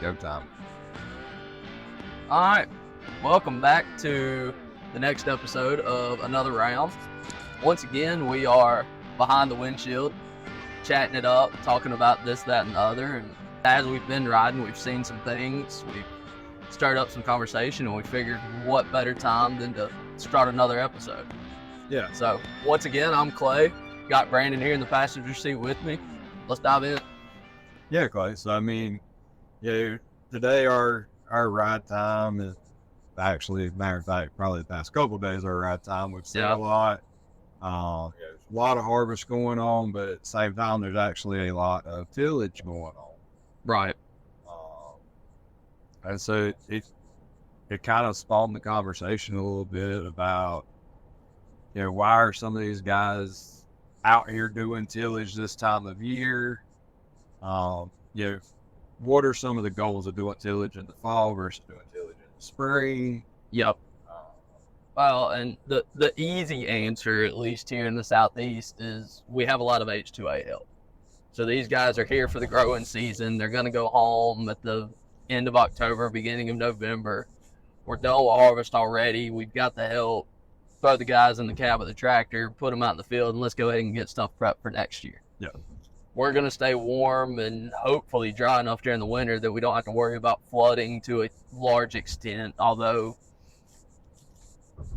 Go time. All right, welcome back to the next episode of Another Round. Once again, we are behind the windshield, chatting it up, talking about this, that, and the other. And as we've been riding, we've seen some things, we've stirred up some conversation, and we figured what better time than to start another episode. Yeah. So once again, I'm Clay. Got Brandon here in the passenger seat with me. Let's dive in. Yeah, Clay. So, I mean, today our ride time is actually, matter of fact, probably the past couple of days, our ride time. We've seen a lot. There's a lot of harvest going on, but at the same time, there's actually a lot of tillage going on. Right. And so it kind of spawned the conversation a little bit about, why are some of these guys out here doing tillage this time of year? What are some of the goals of doing tillage in the fall versus doing tillage in the spring? Yep. Well, and the easy answer, at least here in the Southeast, is we have a lot of H2A help. So these guys are here for the growing season. They're going to go home at the end of October, beginning of November. We're done with harvest already. We've got the help. Throw the guys in the cab of the tractor, put them out in the field, and let's go ahead and get stuff prepped for next year. Yeah. We're going to stay warm and hopefully dry enough during the winter that we don't have to worry about flooding to a large extent, although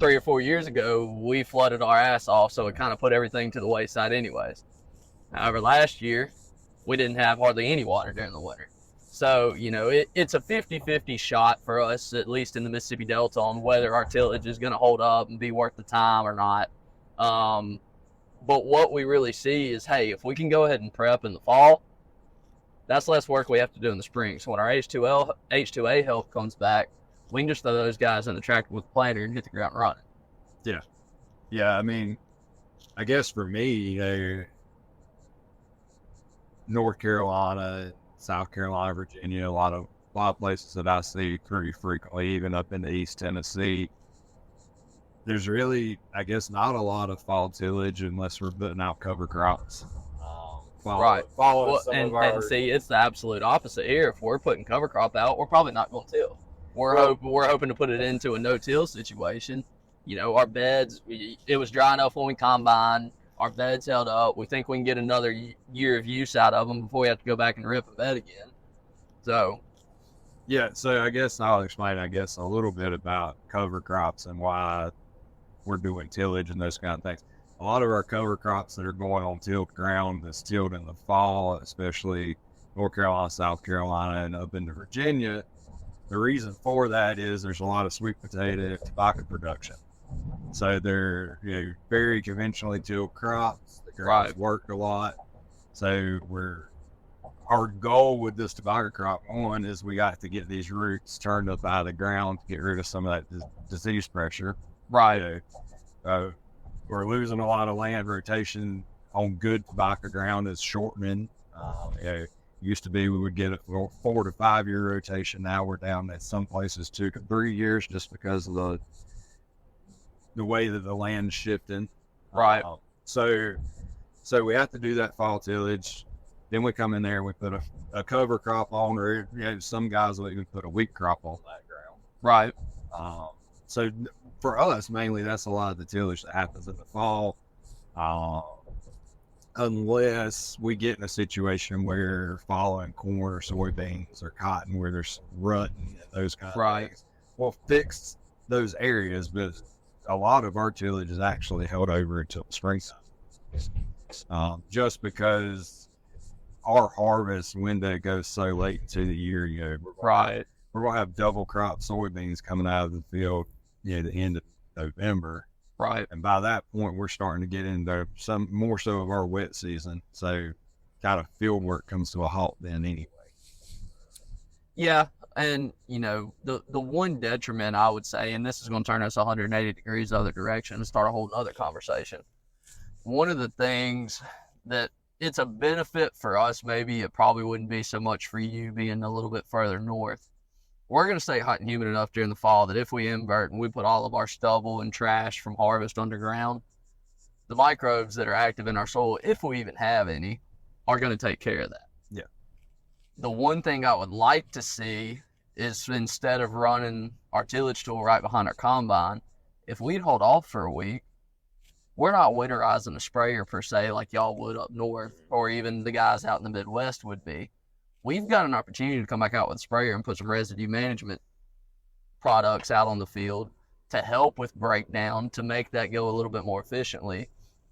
3 or 4 years ago, we flooded our ass off, so it kind of put everything to the wayside anyways. However, last year, we didn't have hardly any water during the winter. So, it's a 50-50 shot for us, at least in the Mississippi Delta, on whether our tillage is going to hold up and be worth the time or not. But what we really see is, hey, if we can go ahead and prep in the fall, that's less work we have to do in the spring. So when our H2A help comes back, we can just throw those guys in the tractor with the planter and hit the ground running. Yeah. Yeah, I mean, I guess for me, North Carolina, South Carolina, Virginia, a lot of places that I see pretty frequently, even up into East Tennessee. There's really, I guess, not a lot of fall tillage unless we're putting out cover crops. Right. And see, it's the absolute opposite here. If we're putting cover crop out, we're probably not going to till. We're hoping to put it into a no-till situation. Our beds, it was dry enough when we combined. Our beds held up. We think we can get another year of use out of them before we have to go back and rip a bed again. So. Yeah, so I guess I'll explain, a little bit about cover crops and why we're doing tillage and those kind of things. A lot of our cover crops that are going on tilled ground that's tilled in the fall, especially North Carolina, South Carolina, and up into Virginia, the reason for that is there's a lot of sweet potato tobacco production. So they're very conventionally tilled crops. The crops work a lot. So our goal with this tobacco crop is we got to get these roots turned up out of the ground to get rid of some of that disease pressure. Right. We're losing a lot of land rotation on good tobacco ground. It's shortening. Used to be we would get a 4 to 5 year rotation. Now we're down at some places 2 to 3 years just because of the way that the land's shifting. Right. So we have to do that fall tillage. Then we come in there and we put a cover crop on, or some guys will even put a wheat crop on that ground. Right. So for us, mainly, that's a lot of the tillage that happens in the fall. Unless we get in a situation where following corn or soybeans or cotton where there's rut and those kind of things, we'll fix those areas, but a lot of our tillage is actually held over until spring. Just because our harvest window goes so late into the year, we're going to have double crop soybeans coming out of the field, the end of November. Right. And by that point, we're starting to get into some more so of our wet season. So kind of field work comes to a halt then anyway. Yeah. And, the one detriment I would say, and this is going to turn us 180 degrees the other direction and start a whole other conversation. One of the things that it's a benefit for us, maybe it probably wouldn't be so much for you being a little bit further north. We're going to stay hot and humid enough during the fall that if we invert and we put all of our stubble and trash from harvest underground, the microbes that are active in our soil, if we even have any, are going to take care of that. Yeah. The one thing I would like to see is, instead of running our tillage tool right behind our combine, if we'd hold off for a week, we're not winterizing a sprayer per se like y'all would up north, or even the guys out in the Midwest would be. We've got an opportunity to come back out with a sprayer and put some residue management products out on the field to help with breakdown, to make that go a little bit more efficiently.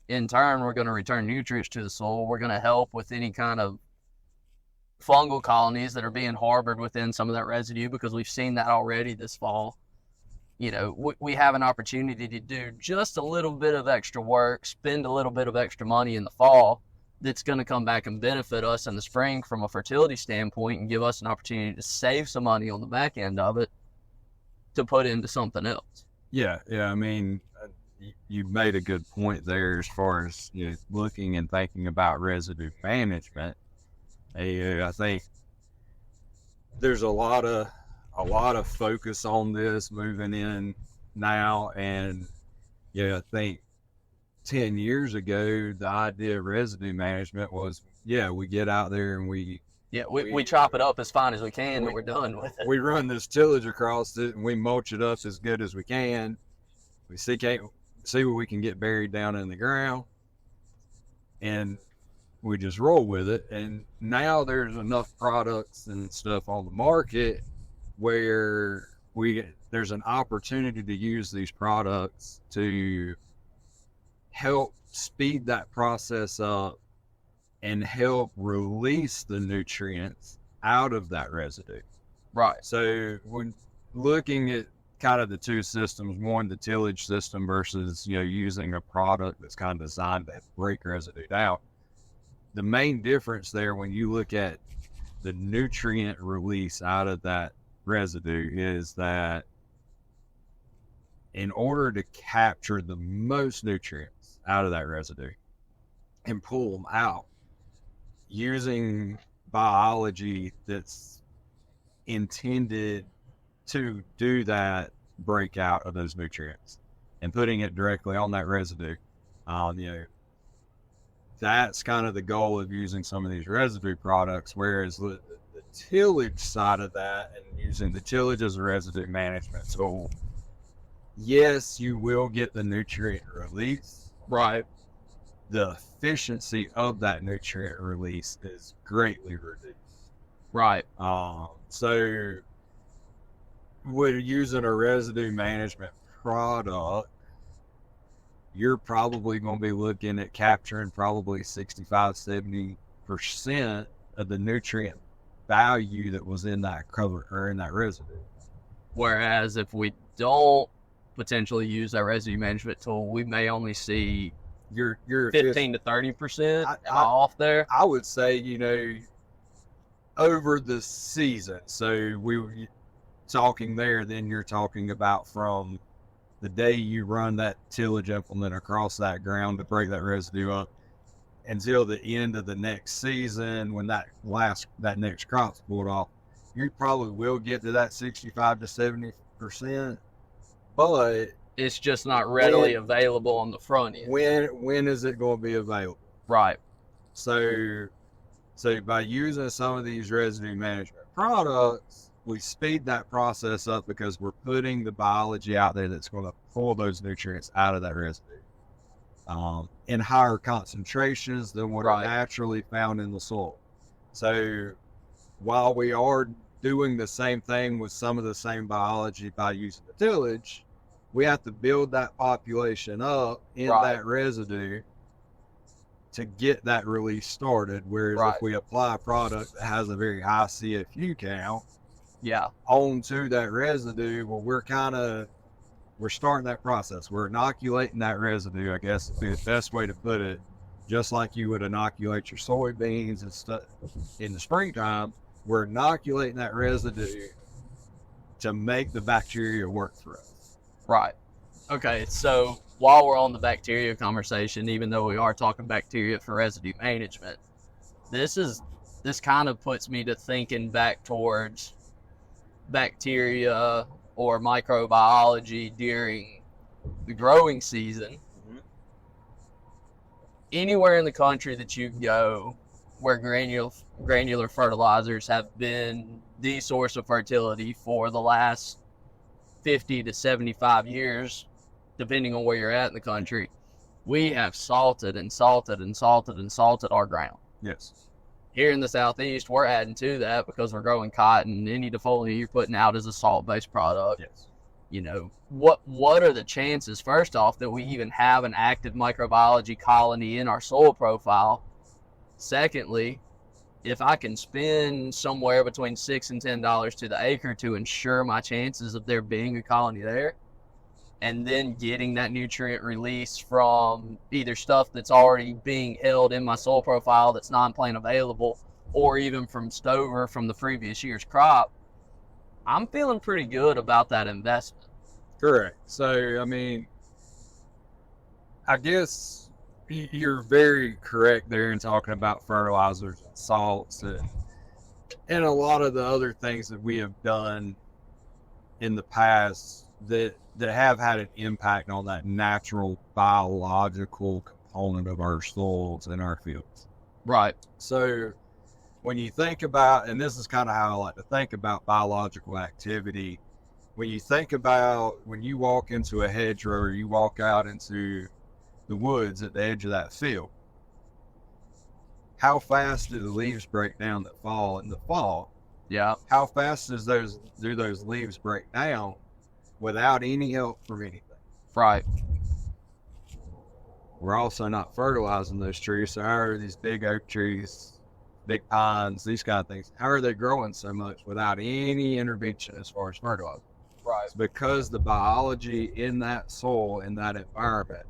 In turn, we're going to return nutrients to the soil. We're going to help with any kind of fungal colonies that are being harbored within some of that residue, because we've seen that already this fall. You know, we have an opportunity to do just a little bit of extra work, spend a little bit of extra money in the fall, that's going to come back and benefit us in the spring from a fertility standpoint, and give us an opportunity to save some money on the back end of it to put into something else. Yeah. I mean, you made a good point there as far as, you know, looking and thinking about residue management. I think there's a lot of focus on this moving in now, and yeah, I think 10 years ago the idea of residue management was, we get out there and we chop it up as fine as we can, and we're done with it. We run this tillage across it and we mulch it up as good as we can. We see what we can get buried down in the ground, and we just roll with it. And now there's enough products and stuff on the market where there's an opportunity to use these products to help speed that process up and help release the nutrients out of that residue. Right. So when looking at kind of the two systems, one, the tillage system versus, you know, using a product that's kind of designed to break residue out, the main difference there when you look at the nutrient release out of that residue is that in order to capture the most nutrients out of that residue and pull them out using biology that's intended to do that breakout of those nutrients and putting it directly on that residue, that's kind of the goal of using some of these residue products. Whereas the tillage side of that, and using the tillage as a residue management tool, yes, you will get the nutrient release. Right. The efficiency of that nutrient release is greatly reduced. Right. So when using a residue management product, you're probably going to be looking at capturing probably 65-70% of the nutrient value that was in that cover or in that residue. Whereas if we don't potentially use that residue management tool, we may only see your 15 to 30% off there. I would say, you know, over the season. So we were talking there, then you're talking about from the day you run that tillage implement across that ground to break that residue up until the end of the next season, when that next crop's pulled off, you probably will get to that 65 to 70%, but it's just not readily available on the front end. When is it going to be available? Right. So by using some of these residue management products, we speed that process up because we're putting the biology out there that's going to pull those nutrients out of that residue in higher concentrations than what are naturally found in the soil. So while we are doing the same thing with some of the same biology by using the tillage, we have to build that population up in that residue to get that release started. Whereas if we apply a product that has a very high CFU count onto that residue, well, we're starting that process. We're inoculating that residue, I guess is the best way to put it. Just like you would inoculate your soybeans and stuff in the springtime, we're inoculating that residue to make the bacteria work for us. Right. Okay, so while we're on the bacteria conversation, even though we are talking bacteria for residue management, this kind of puts me to thinking back towards bacteria or microbiology during the growing season. Mm-hmm. Anywhere in the country that you go, where granular fertilizers have been the source of fertility for the last 50 to 75 years, depending on where you're at in the country, we have salted and salted and salted and salted our ground. Yes. Here in the Southeast, we're adding to that because we're growing cotton. Any defoliant you're putting out is a salt-based product. Yes. You know, what are the chances, first off, that we even have an active microbiology colony in our soil profile? Secondly, if I can spend somewhere between $6 and $10 to the acre to ensure my chances of there being a colony there, and then getting that nutrient release from either stuff that's already being held in my soil profile that's non-plant available, or even from stover from the previous year's crop, I'm feeling pretty good about that investment. Correct. So, I mean, I guess you're very correct there in talking about fertilizers and salts and a lot of the other things that we have done in the past that have had an impact on that natural biological component of our soils and our fields. Right. So when you think about, and this is kind of how I like to think about biological activity, when you think about when you walk into a hedgerow or you walk out into the woods at the edge of that field, how fast do the leaves break down that fall in the fall? Yeah. How fast do those leaves break down without any help from anything? Right. We're also not fertilizing those trees. So how are these big oak trees, big pines, these kind of things, how are they growing so much without any intervention as far as fertilizer? Right. It's because the biology in that soil, in that environment,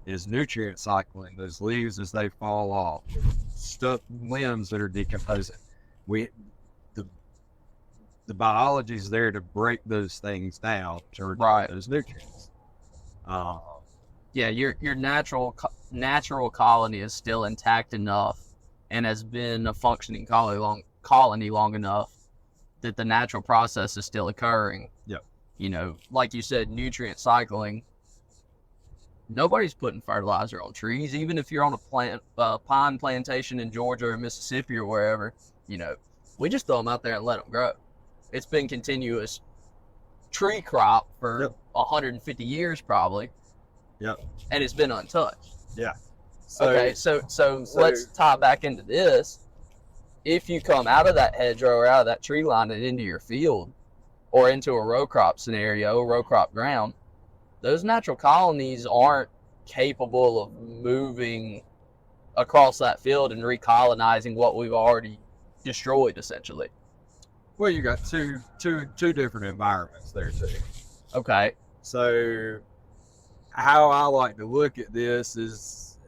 is nutrient cycling those leaves as they fall off, limbs that are decomposing. The biology is there to break those things down to return those nutrients. Yeah, your natural colony is still intact enough and has been a functioning colony long enough that the natural process is still occurring. Yeah. You know, like you said, nutrient cycling. Nobody's putting fertilizer on trees, even if you're on a pine plantation in Georgia or Mississippi or wherever. You know, we just throw them out there and let them grow. It's been continuous tree crop for 150 years probably. Yep. And it's been untouched. Yeah. So let's tie back into this. If you come out of that hedgerow or out of that tree line and into your field or into a row crop scenario, row crop ground, those natural colonies aren't capable of moving across that field and recolonizing what we've already destroyed, essentially. Well, you got two different environments there too. Okay. So how I like to look at this is,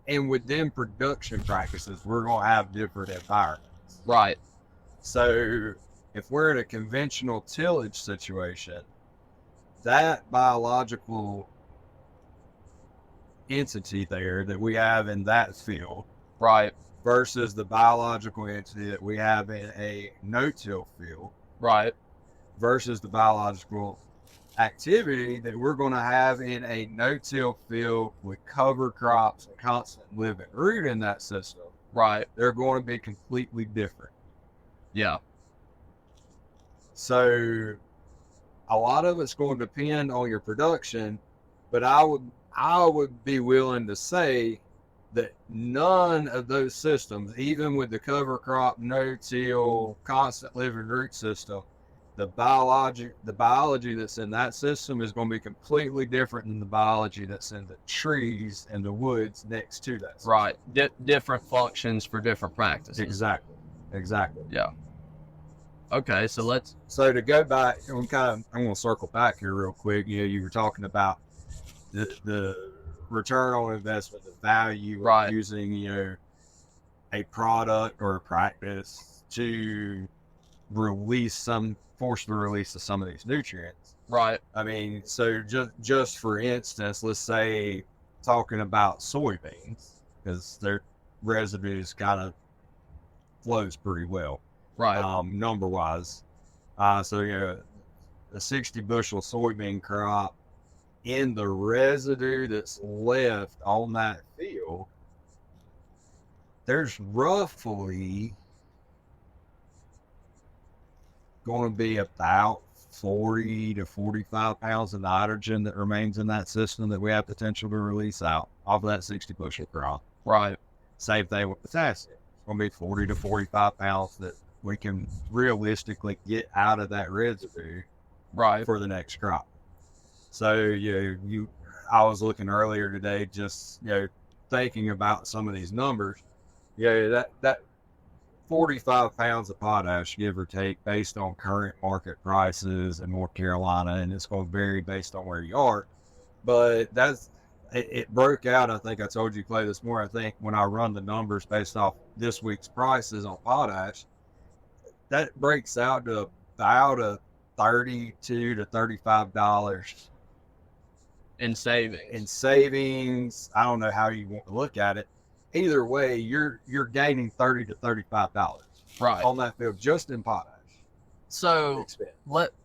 and within production practices, we're going to have different environments. Right. So if we're in a conventional tillage situation, that biological entity there that we have in that field, right, versus the biological entity that we have in a no-till field, right, versus the biological activity that we're going to have in a no-till field with cover crops and constant living root in that system, right, they're going to be completely different. Yeah. So a lot of it's going to depend on your production, but I would be willing to say that none of those systems, even with the cover crop, no-till, constant living root system, the biology that's in that system is going to be completely different than the biology that's in the trees and the woods next to that system. Right. Different functions for different practices. Exactly. Yeah. Okay, so to go back, I'm going to circle back here real quick. You know, you were talking about the return on investment, the value of using, you know, a product or a practice to force the release of some of these nutrients. Right. I mean, so just for instance, let's say talking about soybeans, because their residues kind of flows pretty well. Right. Number wise. So, you know, a 60 bushel soybean crop in the residue that's left on that field there's roughly going to be about 40 to 45 pounds of nitrogen that remains in that system that we have potential to release out off of that 60 bushel crop. Right. Same thing with potassium. It's going to be 40 to 45 pounds that we can realistically get out of that residue Right. for the next crop. So, I was looking earlier today, just, thinking about some of these numbers. That 45 pounds of potash, give or take, based on current market prices in North Carolina, and it's going to vary based on where you are. But it broke out. I think I told you, Clay, this morning. I think when I run the numbers based off this week's prices on potash, that breaks out to about a $32 to $35 In savings. in savings. I don't know how you want to look at it. Either way, you're gaining $30 to $35 Right. on that field just in potash. So Expense.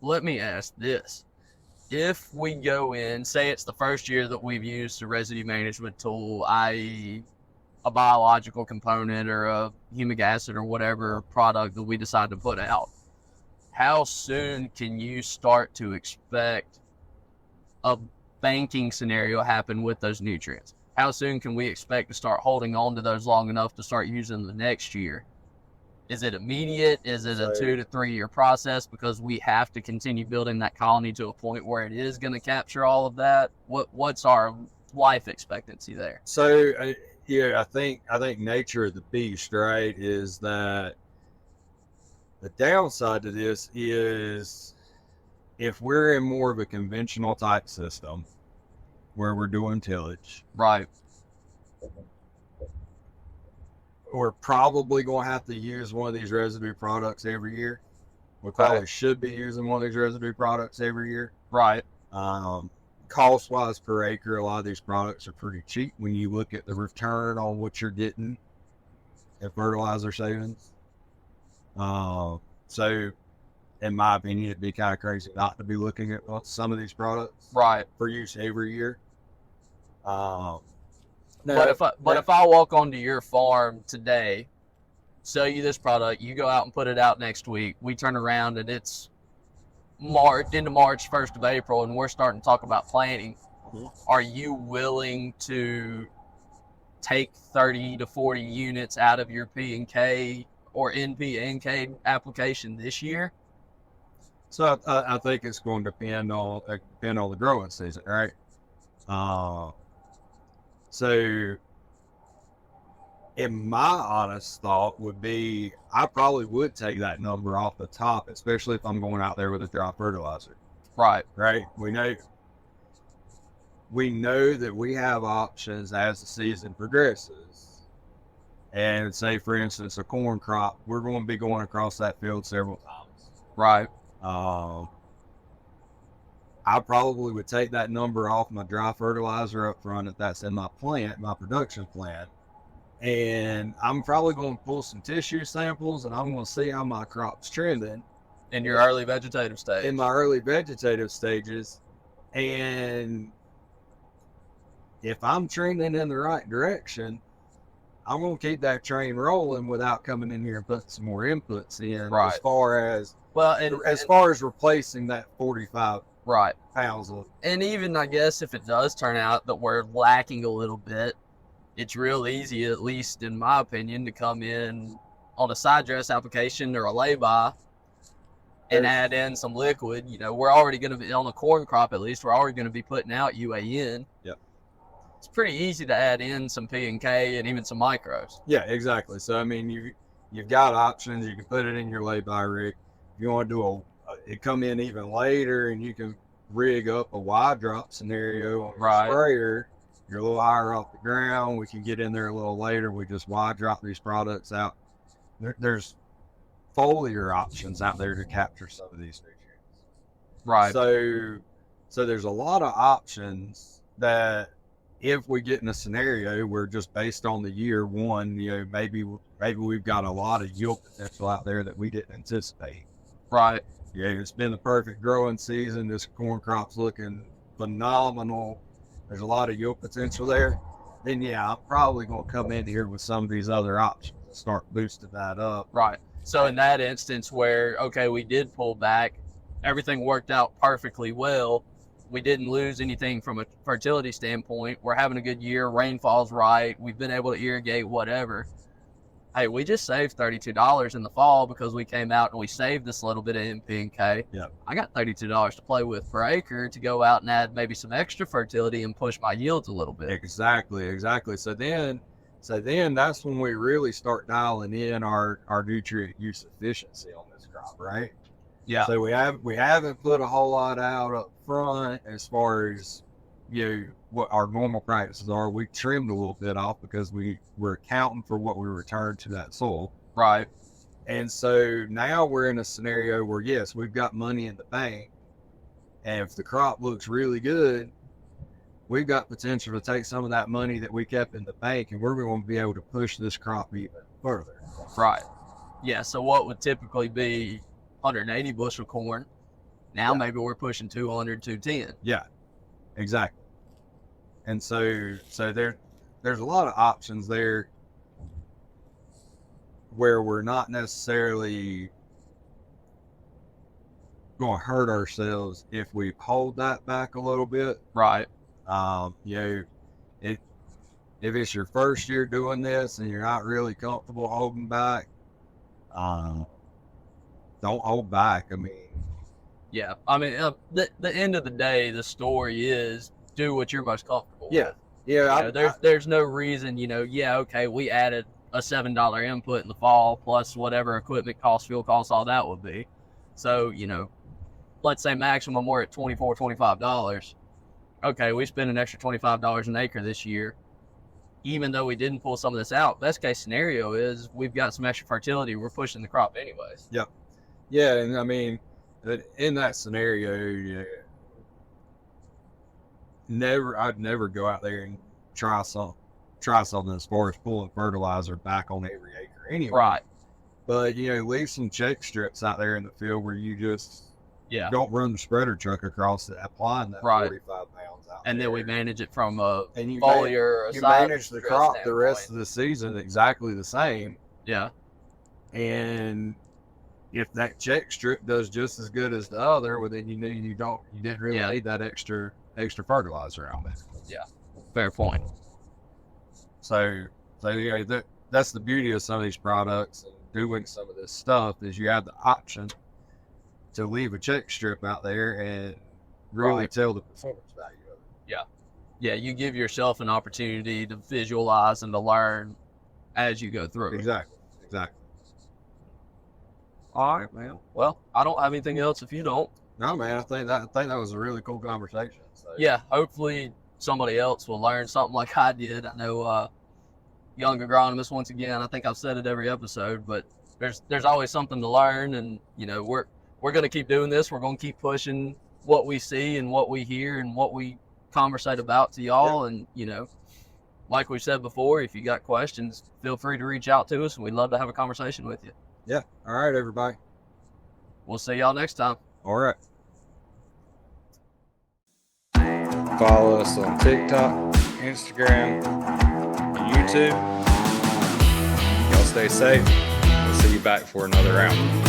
let me ask this. If we go in, say it's the first year that we've used a residue management tool, i.e. a biological component or a humic acid or whatever product that we decide to put out, how soon can you start to expect a banking scenario happen with those nutrients? How soon can we expect to start holding on to those long enough to start using them the next year? Is it immediate? Is it a 2 to 3 year process because we have to continue building that colony to a point where it is going to capture all of that? What's our life expectancy there? So, I think nature of the beast, right, is that the downside to this is if we're in more of a conventional type system where we're doing tillage, Right. we're probably going to have to use one of these residue products every year. We probably should be using one of these residue products every year. Right. Cost-wise per acre, a lot of these products are pretty cheap when you look at the return on what you're getting in fertilizer savings. So, in my opinion, it'd be kind of crazy not to be looking at some of these products Right. for use every year. But if I walk onto your farm today, sell you this product, you go out and put it out next week, we turn around and it's into March, 1st of April, and we're starting to talk about planting, are you willing to take 30 to 40 units out of your P&K or NP and K application this year? So I think it's going to depend on the growing season, right? So, in my honest thought would be, I probably would take that number off the top, especially if I'm going out there with a dry fertilizer. Right. Right? We know that we have options as the season progresses. And say, for instance, a corn crop, we're going to be going across that field several times. Right. I probably would take that number off my dry fertilizer up front if that's in my plant, my production plant. And I'm probably going to pull some tissue samples and I'm going to see how my crop's trending. In your early vegetative stage. In my early vegetative stages. And if I'm trending in the right direction, I'm going to keep that train rolling without coming in here and putting some more inputs in. Right. As far as replacing that 45 right. pounds of. And even, I guess, if it does turn out that we're lacking a little bit, it's real easy, at least in my opinion, to come in on a side dress application or a lay-by and add in some liquid. We're already going to be, on the corn crop at least, we're already going to be putting out UAN. Yep. It's pretty easy to add in some P&K and even some micros. Yeah, exactly. So, I mean, you've got options. You can put it in your lay-by rig. If you want to do it come in even later and you can rig up a wide drop scenario on your sprayer. You're a little higher off the ground. We can get in there a little later. We just wide drop these products out. There's foliar options out there to capture some of these nutrients. Right. So there's a lot of options that if we get in a scenario where just based on the year one, maybe we've got a lot of yield potential out there that we didn't anticipate. Right. It's been the perfect growing season. This corn crop's looking phenomenal. There's a lot of yield potential there. then yeah, I'm probably going to come in here with some of these other options and start boosting that up. Right. So in that instance where, okay, we did pull back, everything worked out perfectly well. We didn't lose anything from a fertility standpoint. We're having a good year. Rainfall's right. We've been able to irrigate whatever. Hey, we just saved $32 in the fall because we came out and we saved this little bit of NP&K. Yep. I got $32 to play with per acre to go out and add maybe some extra fertility and push my yields a little bit. Exactly. So then that's when we really start dialing in our nutrient use efficiency on this crop, right? Yeah. So we haven't put a whole lot out up front as far as, you know, what our normal practices are. We trimmed a little bit off because we were accounting for what we returned to that soil. Right. And so now we're in a scenario where, yes, we've got money in the bank. And if the crop looks really good, we've got potential to take some of that money that we kept in the bank and we're going to be able to push this crop even further. Right. Yeah. So what would typically be 180 bushel corn, now maybe we're pushing 200, 210. Yeah, exactly. And so there's a lot of options there where we're not necessarily going to hurt ourselves if we hold that back a little bit. Right. You know, if it's your first year doing this and you're not really comfortable holding back, don't hold back. I mean, yeah. I mean, the end of the day, the story is do what you're most comfortable with. Yeah. There's no reason, okay, we added a $7 input in the fall plus whatever equipment costs, fuel costs, all that would be. So, let's say maximum we're at $24, $25. Okay, we spent an extra $25 an acre this year. Even though we didn't pull some of this out, best case scenario is we've got some extra fertility. We're pushing the crop anyways. Yep. Yeah, and I mean, in that scenario, I'd never go out there and try something as far as pulling fertilizer back on every acre anyway. Right. But, leave some check strips out there in the field where you just don't run the spreader truck across it, applying that 45 pounds out and there. then we manage it from a you foliar. You manage the crop the rest of the season exactly the same. Yeah. And if that check strip does just as good as the other, well, then you didn't really need that extra fertilizer out there. Yeah. Fair point. So that's the beauty of some of these products and doing some of this stuff is you have the option to leave a check strip out there and really tell the performance value of it. Yeah. Yeah, you give yourself an opportunity to visualize and to learn as you go through. Exactly. All right, man. Well, I don't have anything else if you don't. No, man, I think that was a really cool conversation. So. Yeah, hopefully somebody else will learn something like I did. I know young agronomist, once again, I think I've said it every episode, but there's always something to learn, and we're going to keep doing this. We're going to keep pushing what we see and what we hear and what we conversate about to y'all. Yeah. And, like we said before, if you got questions, feel free to reach out to us, and we'd love to have a conversation with you. Yeah. All right, everybody. We'll see y'all next time. All right. Follow us on TikTok, Instagram, and YouTube. Y'all stay safe. We'll see you back for another round.